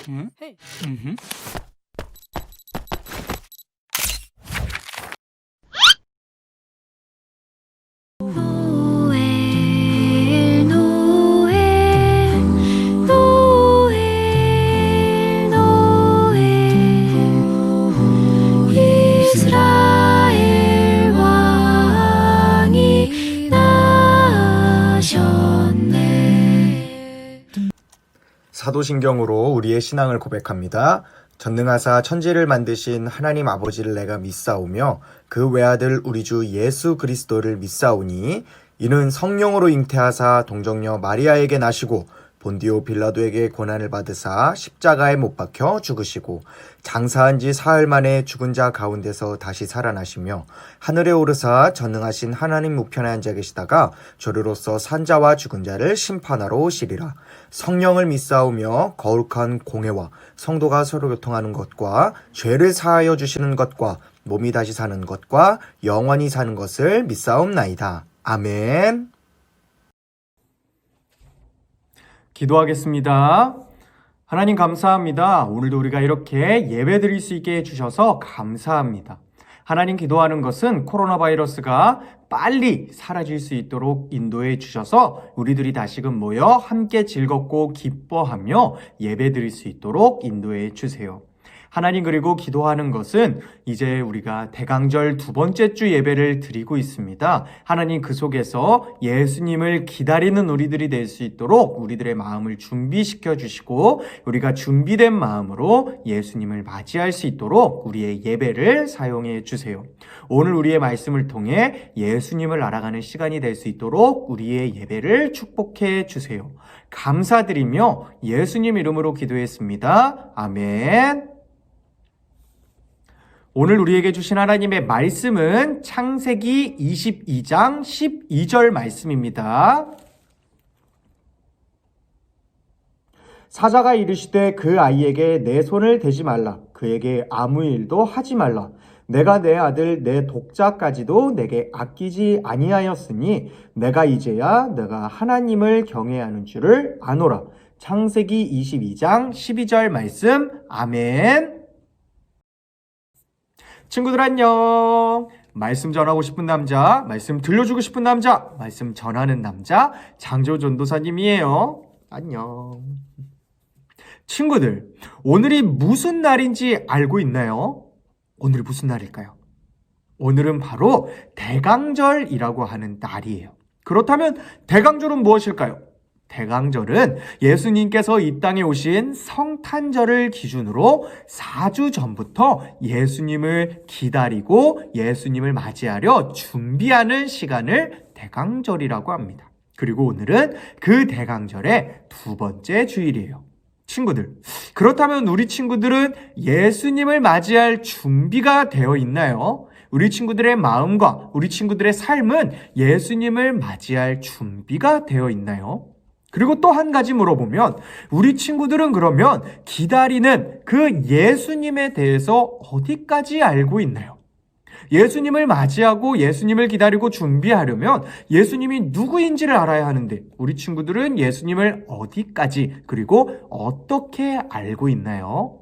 응? Hey. 음흠. 노엘 노엘 노엘 노엘 이스라엘 왕이 나셨네. 사도신경으로 우리의 신앙을 고백합니다. 전능하사 천지를 만드신 하나님 아버지를 내가 믿사오며 그 외아들 우리 주 예수 그리스도를 믿사오니 이는 성령으로 잉태하사 동정녀 마리아에게 나시고 본디오 빌라도에게 고난을 받으사 십자가에 못 박혀 죽으시고 장사한 지 사흘 만에 죽은 자 가운데서 다시 살아나시며 하늘에 오르사 전능하신 하나님 우편에 앉아 계시다가 저리로서 산자와 죽은 자를 심판하러 오시리라. 성령을 믿사오며 거룩한 공회와 성도가 서로 교통하는 것과 죄를 사하여 주시는 것과 몸이 다시 사는 것과 영원히 사는 것을 믿사옵나이다. 아멘. 기도하겠습니다. 하나님 감사합니다. 오늘도 우리가 이렇게 예배 드릴 수 있게 해주셔서 감사합니다. 하나님 기도하는 것은 코로나 바이러스가 빨리 사라질 수 있도록 인도해 주셔서 우리들이 다시금 모여 함께 즐겁고 기뻐하며 예배 드릴 수 있도록 인도해 주세요. 하나님, 그리고 기도하는 것은 이제 우리가 대강절 두 번째 주 예배를 드리고 있습니다. 하나님, 그 속에서 예수님을 기다리는 우리들이 될 수 있도록 우리들의 마음을 준비시켜 주시고 우리가 준비된 마음으로 예수님을 맞이할 수 있도록 우리의 예배를 사용해 주세요. 오늘 우리의 말씀을 통해 예수님을 알아가는 시간이 될 수 있도록 우리의 예배를 축복해 주세요. 감사드리며 예수님 이름으로 기도했습니다. 아멘. 오늘 우리에게 주신 하나님의 말씀은 창세기 22장 12절 말씀입니다. 사자가 이르시되 그 아이에게 내 손을 대지 말라. 그에게 아무 일도 하지 말라. 내가 내 아들 내 독자까지도 내게 아끼지 아니하였으니 내가 이제야 내가 하나님을 경외하는 줄을 아노라. 창세기 22장 12절 말씀. 아멘. 친구들 안녕. 말씀 전하고 싶은 남자, 말씀 들려주고 싶은 남자, 말씀 전하는 남자 장조 전도사님이에요. 안녕. 친구들, 오늘이 무슨 날인지 알고 있나요? 오늘이 무슨 날일까요? 오늘은 바로 대강절이라고 하는 날이에요. 그렇다면 대강절은 무엇일까요? 대강절은 예수님께서 이 땅에 오신 성탄절을 기준으로 4주 전부터 예수님을 기다리고 예수님을 맞이하려 준비하는 시간을 대강절이라고 합니다. 그리고 오늘은 그 대강절의 두 번째 주일이에요. 친구들, 그렇다면 우리 친구들은 예수님을 맞이할 준비가 되어 있나요? 우리 친구들의 마음과 우리 친구들의 삶은 예수님을 맞이할 준비가 되어 있나요? 그리고 또 한 가지 물어보면 우리 친구들은 그러면 기다리는 그 예수님에 대해서 어디까지 알고 있나요? 예수님을 맞이하고 예수님을 기다리고 준비하려면 예수님이 누구인지를 알아야 하는데 우리 친구들은 예수님을 어디까지 그리고 어떻게 알고 있나요?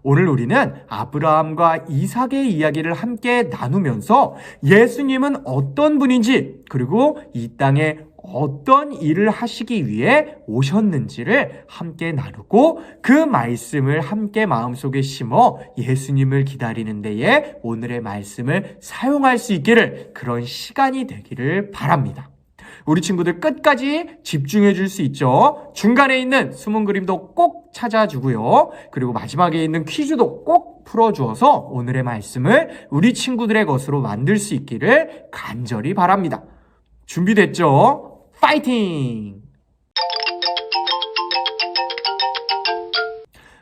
오늘 우리는 아브라함과 이삭의 이야기를 함께 나누면서 예수님은 어떤 분인지 그리고 이 땅에 어떤 일을 하시기 위해 오셨는지를 함께 나누고 그 말씀을 함께 마음속에 심어 예수님을 기다리는 데에 오늘의 말씀을 사용할 수 있기를 그런 시간이 되기를 바랍니다. 우리 친구들 끝까지 집중해 줄 수 있죠? 중간에 있는 숨은 그림도 꼭 찾아주고요. 그리고 마지막에 있는 퀴즈도 꼭 풀어주어서 오늘의 말씀을 우리 친구들의 것으로 만들 수 있기를 간절히 바랍니다. 준비됐죠? 파이팅!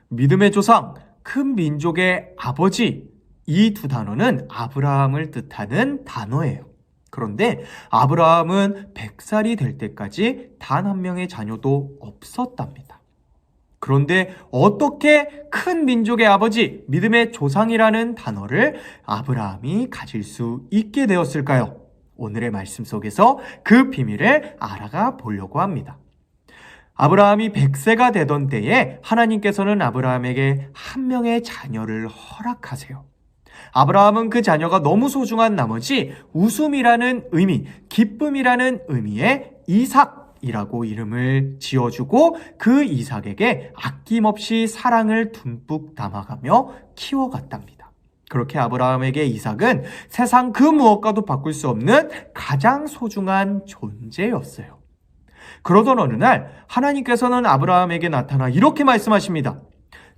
믿음의 조상, 큰 민족의 아버지, 이 두 단어는 아브라함을 뜻하는 단어예요. 그런데 아브라함은 100살이 될 때까지 단 한 명의 자녀도 없었답니다. 그런데 어떻게 큰 민족의 아버지, 믿음의 조상이라는 단어를 아브라함이 가질 수 있게 되었을까요? 오늘의 말씀 속에서 그 비밀을 알아가 보려고 합니다. 아브라함이 100세가 되던 때에 하나님께서는 아브라함에게 한 명의 자녀를 허락하세요. 아브라함은 그 자녀가 너무 소중한 나머지 웃음이라는 의미, 기쁨이라는 의미의 이삭이라고 이름을 지어주고 그 이삭에게 아낌없이 사랑을 듬뿍 담아가며 키워갔답니다. 그렇게 아브라함에게 이삭은 세상 그 무엇과도 바꿀 수 없는 가장 소중한 존재였어요. 그러던 어느 날 하나님께서는 아브라함에게 나타나 이렇게 말씀하십니다.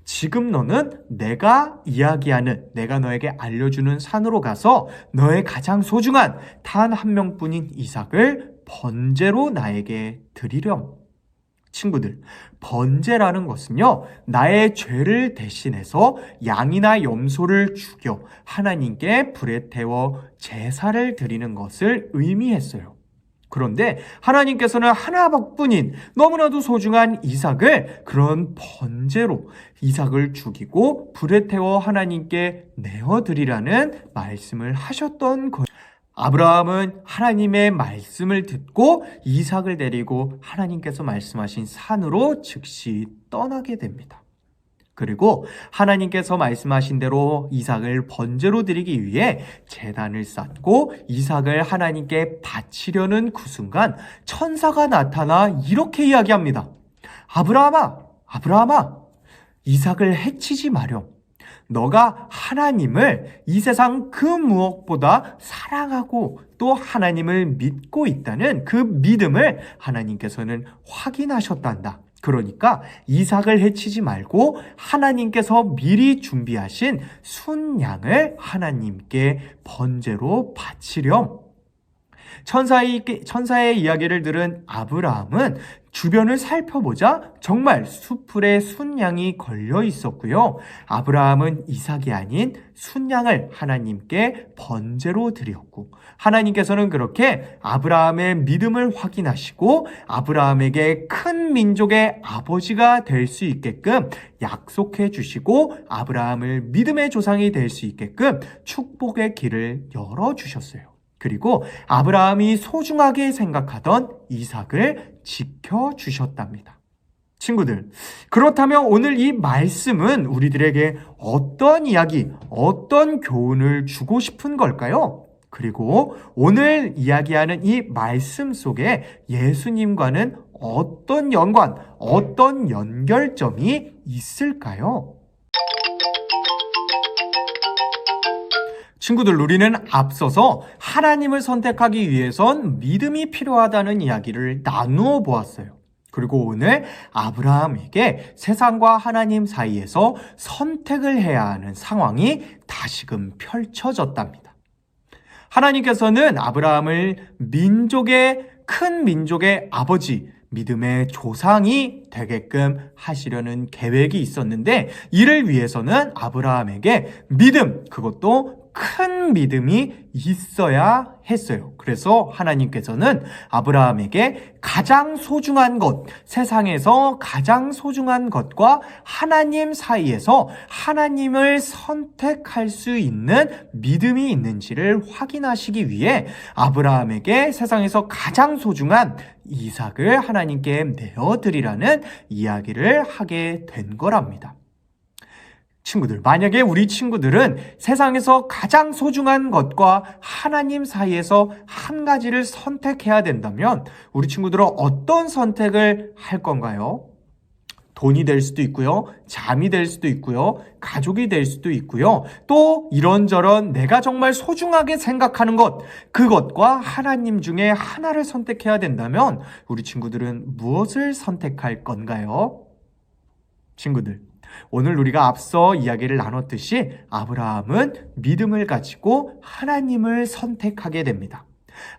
지금 너는 내가 이야기하는, 내가 너에게 알려주는 산으로 가서 너의 가장 소중한 단 한 명뿐인 이삭을 번제로 나에게 드리렴. 친구들, 번제라는 것은요, 나의 죄를 대신해서 양이나 염소를 죽여 하나님께 불에 태워 제사를 드리는 것을 의미했어요. 그런데 하나님께서는 하나뿐인 너무나도 소중한 이삭을 그런 번제로 이삭을 죽이고 불에 태워 하나님께 내어드리라는 말씀을 하셨던 거예요. 아브라함은 하나님의 말씀을 듣고 이삭을 데리고 하나님께서 말씀하신 산으로 즉시 떠나게 됩니다. 그리고 하나님께서 말씀하신 대로 이삭을 번제로 드리기 위해 제단을 쌓고 이삭을 하나님께 바치려는 그 순간 천사가 나타나 이렇게 이야기합니다. 아브라함아, 아브라함아, 이삭을 해치지 마렴. 너가 하나님을 이 세상 그 무엇보다 사랑하고 또 하나님을 믿고 있다는 그 믿음을 하나님께서는 확인하셨단다. 그러니까 이삭을 해치지 말고 하나님께서 미리 준비하신 순양을 하나님께 번제로 바치렴. 천사의 이야기를 들은 아브라함은 주변을 살펴보자 정말 수풀에 순양이 걸려 있었고요. 아브라함은 이삭이 아닌 순양을 하나님께 번제로 드렸고, 하나님께서는 그렇게 아브라함의 믿음을 확인하시고 아브라함에게 큰 민족의 아버지가 될 수 있게끔 약속해 주시고 아브라함을 믿음의 조상이 될 수 있게끔 축복의 길을 열어주셨어요. 그리고 아브라함이 소중하게 생각하던 이삭을 지켜주셨답니다. 친구들, 그렇다면 오늘 이 말씀은 우리들에게 어떤 이야기, 어떤 교훈을 주고 싶은 걸까요? 그리고 오늘 이야기하는 이 말씀 속에 예수님과는 어떤 연관, 어떤 연결점이 있을까요? 친구들, 우리는 앞서서 하나님을 선택하기 위해선 믿음이 필요하다는 이야기를 나누어 보았어요. 그리고 오늘 아브라함에게 세상과 하나님 사이에서 선택을 해야 하는 상황이 다시금 펼쳐졌답니다. 하나님께서는 아브라함을 큰 민족의 아버지, 믿음의 조상이 되게끔 하시려는 계획이 있었는데, 이를 위해서는 아브라함에게 믿음, 그것도 큰 믿음이 있어야 했어요. 그래서 하나님께서는 아브라함에게 가장 소중한 것, 세상에서 가장 소중한 것과 하나님 사이에서 하나님을 선택할 수 있는 믿음이 있는지를 확인하시기 위해 아브라함에게 세상에서 가장 소중한 이삭을 하나님께 내어드리라는 이야기를 하게 된 거랍니다. 친구들, 만약에 우리 친구들은 세상에서 가장 소중한 것과 하나님 사이에서 한 가지를 선택해야 된다면 우리 친구들은 어떤 선택을 할 건가요? 돈이 될 수도 있고요, 잠이 될 수도 있고요, 가족이 될 수도 있고요, 또 이런저런 내가 정말 소중하게 생각하는 것, 그것과 하나님 중에 하나를 선택해야 된다면 우리 친구들은 무엇을 선택할 건가요? 친구들, 오늘 우리가 앞서 이야기를 나눴듯이 아브라함은 믿음을 가지고 하나님을 선택하게 됩니다.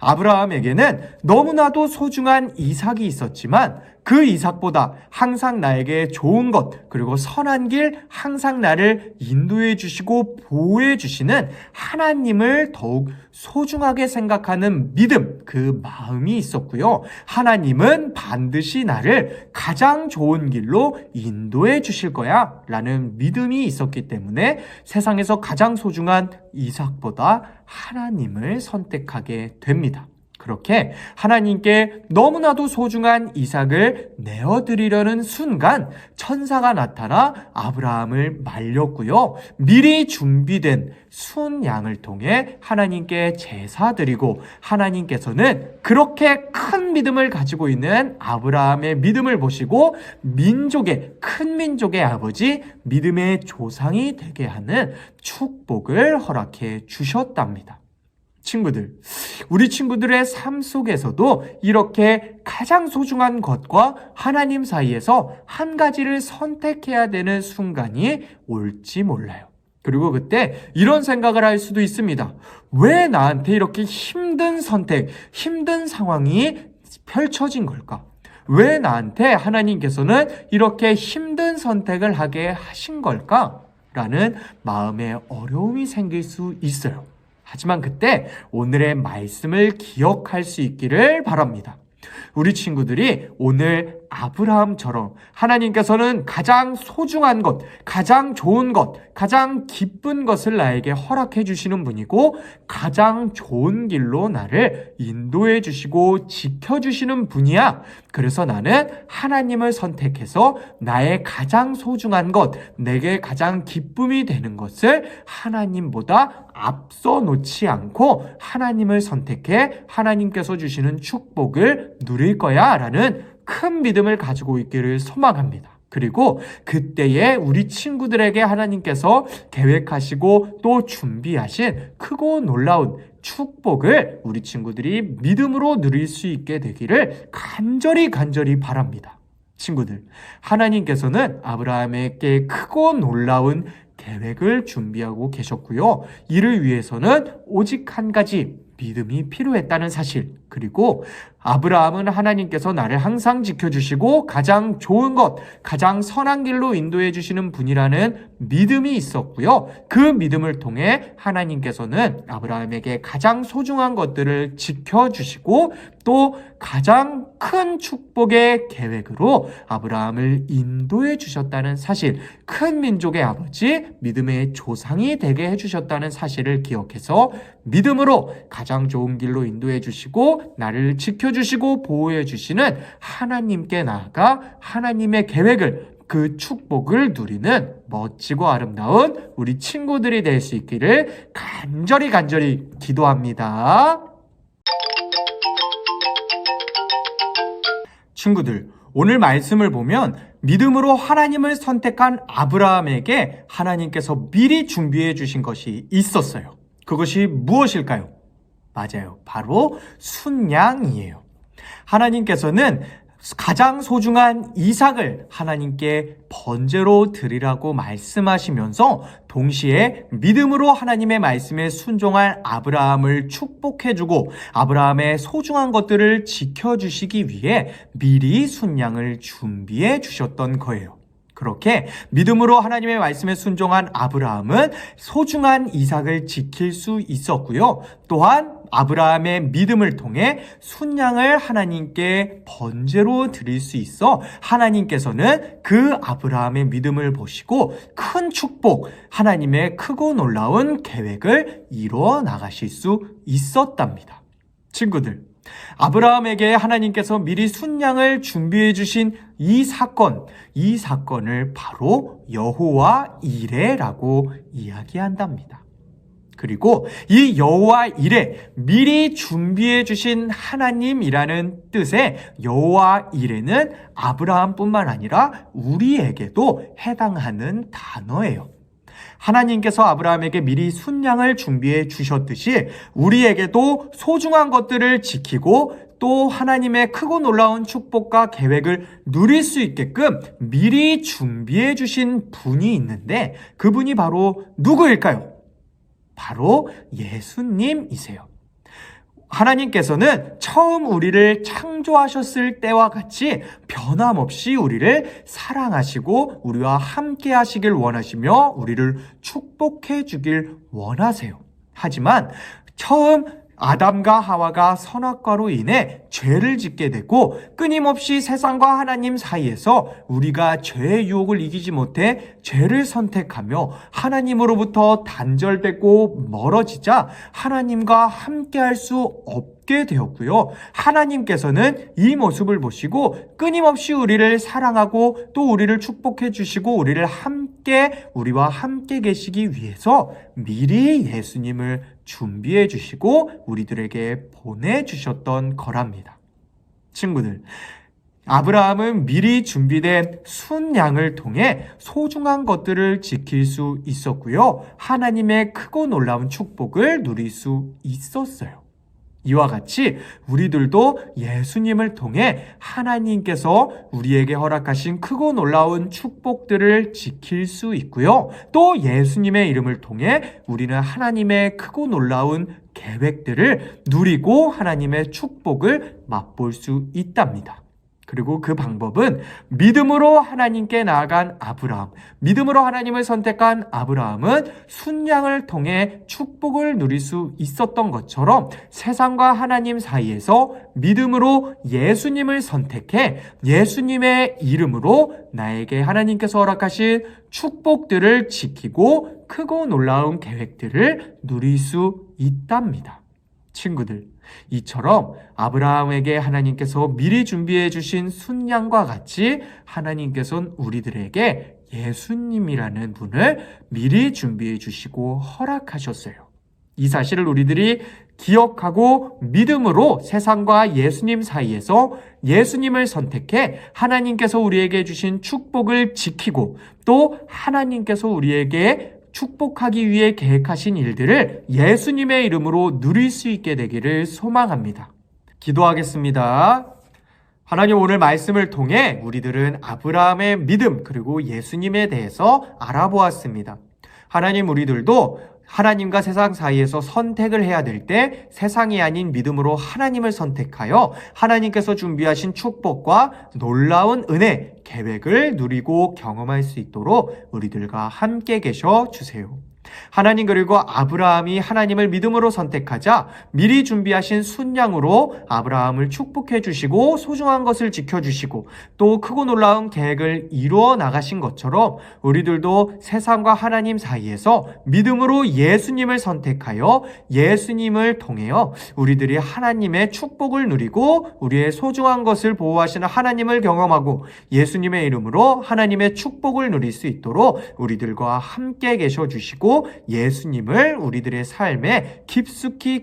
아브라함에게는 너무나도 소중한 이삭이 있었지만 그 이삭보다 항상 나에게 좋은 것, 그리고 선한 길, 항상 나를 인도해 주시고 보호해 주시는 하나님을 더욱 소중하게 생각하는 믿음, 그 마음이 있었고요. 하나님은 반드시 나를 가장 좋은 길로 인도해 주실 거야 라는 믿음이 있었기 때문에 세상에서 가장 소중한 이삭보다 하나님을 선택하게 됩니다. 그렇게 하나님께 너무나도 소중한 이삭을 내어드리려는 순간 천사가 나타나 아브라함을 말렸고요. 미리 준비된 순양을 통해 하나님께 제사드리고 하나님께서는 그렇게 큰 믿음을 가지고 있는 아브라함의 믿음을 보시고 큰 민족의 아버지, 믿음의 조상이 되게 하는 축복을 허락해 주셨답니다. 친구들, 우리 친구들의 삶 속에서도 이렇게 가장 소중한 것과 하나님 사이에서 한 가지를 선택해야 되는 순간이 올지 몰라요. 그리고 그때 이런 생각을 할 수도 있습니다. 왜 나한테 이렇게 힘든 선택, 힘든 상황이 펼쳐진 걸까? 왜 나한테 하나님께서는 이렇게 힘든 선택을 하게 하신 걸까? 라는 마음의 어려움이 생길 수 있어요. 하지만 그때 오늘의 말씀을 기억할 수 있기를 바랍니다. 우리 친구들이 오늘 아브라함처럼 하나님께서는 가장 소중한 것, 가장 좋은 것, 가장 기쁜 것을 나에게 허락해 주시는 분이고 가장 좋은 길로 나를 인도해 주시고 지켜 주시는 분이야. 그래서 나는 하나님을 선택해서 나의 가장 소중한 것, 내게 가장 기쁨이 되는 것을 하나님보다 앞서 놓지 않고 하나님을 선택해 하나님께서 주시는 축복을 누릴 거야 라는 큰 믿음을 가지고 있기를 소망합니다. 그리고 그때에 우리 친구들에게 하나님께서 계획하시고 또 준비하신 크고 놀라운 축복을 우리 친구들이 믿음으로 누릴 수 있게 되기를 간절히 바랍니다. 친구들, 하나님께서는 아브라함에게 크고 놀라운 계획을 준비하고 계셨고요. 이를 위해서는 오직 한 가지 믿음이 필요했다는 사실, 그리고 아브라함은 하나님께서 나를 항상 지켜주시고 가장 좋은 것, 가장 선한 길로 인도해 주시는 분이라는 믿음이 있었고요. 그 믿음을 통해 하나님께서는 아브라함에게 가장 소중한 것들을 지켜주시고 또 가장 큰 축복의 계획으로 아브라함을 인도해 주셨다는 사실, 큰 민족의 아버지, 믿음의 조상이 되게 해주셨다는 사실을 기억해서 믿음으로 가장 좋은 길로 인도해 주시고 나를 지켜주시고 보호해 주시는 하나님께 나아가 하나님의 계획을, 그 축복을 누리는 멋지고 아름다운 우리 친구들이 될 수 있기를 간절히 기도합니다. 친구들, 오늘 말씀을 보면 믿음으로 하나님을 선택한 아브라함에게 하나님께서 미리 준비해 주신 것이 있었어요. 그것이 무엇일까요? 맞아요. 바로 순양이에요. 하나님께서는 가장 소중한 이삭을 하나님께 번제로 드리라고 말씀하시면서 동시에 믿음으로 하나님의 말씀에 순종할 아브라함을 축복해주고 아브라함의 소중한 것들을 지켜주시기 위해 미리 순양을 준비해 주셨던 거예요. 그렇게 믿음으로 하나님의 말씀에 순종한 아브라함은 소중한 이삭을 지킬 수 있었고요. 또한 아브라함의 믿음을 통해 순양을 하나님께 번제로 드릴 수 있어 하나님께서는 그 아브라함의 믿음을 보시고 큰 축복, 하나님의 크고 놀라운 계획을 이루어 나가실 수 있었답니다. 친구들, 아브라함에게 하나님께서 미리 순양을 준비해 주신 이 사건을 바로 여호와 이레라고 이야기한답니다. 그리고 이 여호와 이레, 미리 준비해 주신 하나님이라는 뜻의 여호와 이레는 아브라함뿐만 아니라 우리에게도 해당하는 단어예요. 하나님께서 아브라함에게 미리 순양을 준비해 주셨듯이 우리에게도 소중한 것들을 지키고 또 하나님의 크고 놀라운 축복과 계획을 누릴 수 있게끔 미리 준비해 주신 분이 있는데 그분이 바로 누구일까요? 바로 예수님이세요. 하나님께서는 처음 우리를 창조하셨을 때와 같이 변함없이 우리를 사랑하시고 우리와 함께 하시길 원하시며 우리를 축복해 주길 원하세요. 하지만 처음 아담과 하와가 선악과로 인해 죄를 짓게 되고 끊임없이 세상과 하나님 사이에서 우리가 죄의 유혹을 이기지 못해 죄를 선택하며 하나님으로부터 단절되고 멀어지자 하나님과 함께할 수 없게 되었고요. 하나님께서는 이 모습을 보시고 끊임없이 우리를 사랑하고 또 우리를 축복해 주시고 우리와 함께 계시기 위해서 미리 예수님을 준비해 주시고 우리들에게 보내주셨던 거랍니다. 친구들, 아브라함은 미리 준비된 순양을 통해 소중한 것들을 지킬 수 있었고요. 하나님의 크고 놀라운 축복을 누릴 수 있었어요. 이와 같이 우리들도 예수님을 통해 하나님께서 우리에게 허락하신 크고 놀라운 축복들을 지킬 수 있고요. 또 예수님의 이름을 통해 우리는 하나님의 크고 놀라운 계획들을 누리고 하나님의 축복을 맛볼 수 있답니다. 그리고 그 방법은 믿음으로 하나님께 나아간 아브라함, 믿음으로 하나님을 선택한 아브라함은 순양을 통해 축복을 누릴 수 있었던 것처럼 세상과 하나님 사이에서 믿음으로 예수님을 선택해 예수님의 이름으로 나에게 하나님께서 허락하신 축복들을 지키고 크고 놀라운 계획들을 누릴 수 있답니다. 친구들, 이처럼 아브라함에게 하나님께서 미리 준비해 주신 순양과 같이 하나님께서는 우리들에게 예수님이라는 분을 미리 준비해 주시고 허락하셨어요. 이 사실을 우리들이 기억하고 믿음으로 세상과 예수님 사이에서 예수님을 선택해 하나님께서 우리에게 주신 축복을 지키고 또 하나님께서 우리에게 축복하기 위해 계획하신 일들을 예수님의 이름으로 누릴 수 있게 되기를 소망합니다. 기도하겠습니다. 하나님, 오늘 말씀을 통해 우리들은 아브라함의 믿음 그리고 예수님에 대해서 알아보았습니다. 하나님, 우리들도 하나님과 세상 사이에서 선택을 해야 될 때 세상이 아닌 믿음으로 하나님을 선택하여 하나님께서 준비하신 축복과 놀라운 은혜, 계획을 누리고 경험할 수 있도록 우리들과 함께 계셔 주세요. 하나님, 그리고 아브라함이 하나님을 믿음으로 선택하자 미리 준비하신 순양으로 아브라함을 축복해 주시고 소중한 것을 지켜주시고 또 크고 놀라운 계획을 이루어 나가신 것처럼 우리들도 세상과 하나님 사이에서 믿음으로 예수님을 선택하여 예수님을 통하여 우리들이 하나님의 축복을 누리고 우리의 소중한 것을 보호하시는 하나님을 경험하고 예수님의 이름으로 하나님의 축복을 누릴 수 있도록 우리들과 함께 계셔 주시고 예수님을 우리들의 삶에 깊숙이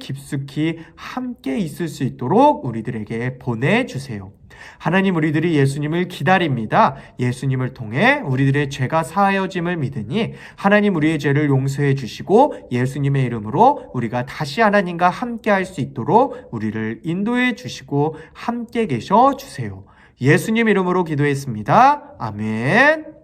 함께 있을 수 있도록 우리들에게 보내주세요. 하나님, 우리들이 예수님을 기다립니다. 예수님을 통해 우리들의 죄가 사하여짐을 믿으니 하나님, 우리의 죄를 용서해 주시고 예수님의 이름으로 우리가 다시 하나님과 함께 할 수 있도록 우리를 인도해 주시고 함께 계셔 주세요. 예수님 이름으로 기도했습니다. 아멘.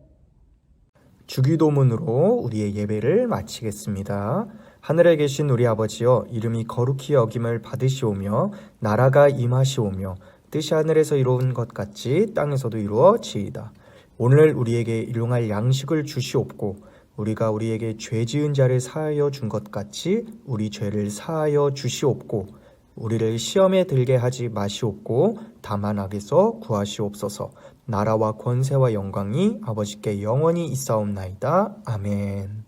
주기도문으로 우리의 예배를 마치겠습니다. 하늘에 계신 우리 아버지여, 이름이 거룩히 여김을 받으시오며 나라가 임하시오며 뜻이 하늘에서 이루어진 것 같이 땅에서도 이루어지이다. 오늘 우리에게 일용할 양식을 주시옵고 우리가 우리에게 죄 지은 자를 사하여 준 것 같이 우리 죄를 사하여 주시옵고 우리를 시험에 들게 하지 마시옵고 다만 악에서 구하시옵소서. 나라와 권세와 영광이 아버지께 영원히 있사옵나이다. 아멘.